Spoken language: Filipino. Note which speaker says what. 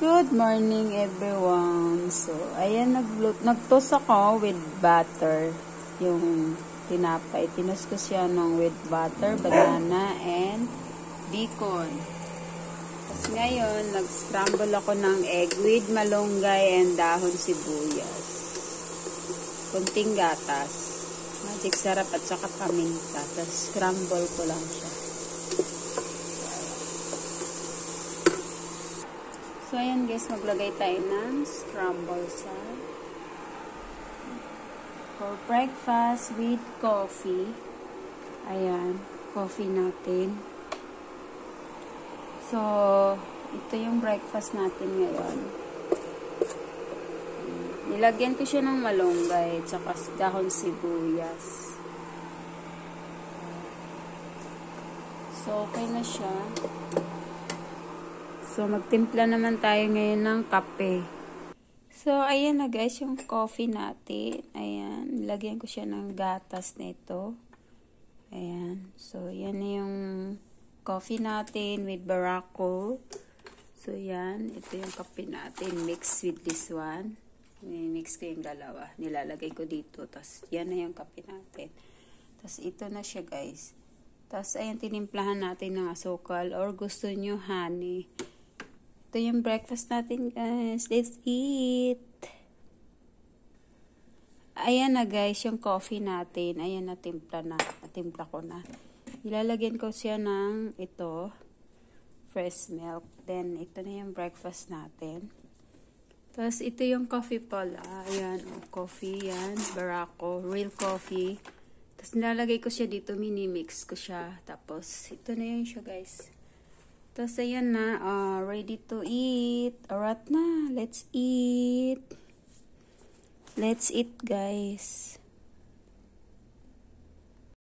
Speaker 1: Good morning everyone. So, ayan, nagtoast ako with butter. Yung tinapay. Tinos ko siya with butter, banana, and bacon. Tapos ngayon, nag-scramble ako ng egg with malunggay and dahon sibuyas. Kunting gatas. Magic sarap at saka paminta. Tapos scramble ko lang siya. So, ayan guys, maglagay tayo ng scramble sa for breakfast with coffee. Ayan, coffee natin. So, ito yung breakfast natin ngayon. Nilagyan ko siya ng malunggay at saka dahon sibuyas. So, okay na siya. So, magtimpla naman tayo ngayon ng kape. So, ayan na guys, yung coffee natin. Ayan, nilagyan ko siya ng gatas nito. Ayan. So, yan na yung coffee natin with Barako. So, yan. Ito yung kape natin. Mix with this one. Mix ko yung dalawa. Nilalagay ko dito. Tapos, yan na yung kape natin. Tapos, ito na siya guys. Tapos, ayan, tinimplahan natin ng asukal or gusto nyo honey. Ito yung breakfast natin guys. Let's eat! Ayan na guys, yung coffee natin. Ayan na, timpla ko na. Ilalagyan ko siya ng ito, fresh milk. Then, ito na yung breakfast natin. Tapos, ito yung coffee pala. Ayan, coffee yan. Barako, real coffee. Tapos, nilalagay ko siya dito, mini-mix ko siya. Tapos, ito na yun siya guys. Tapos, ayan na, ready to eat. Alright na, let's eat. Let's eat, guys.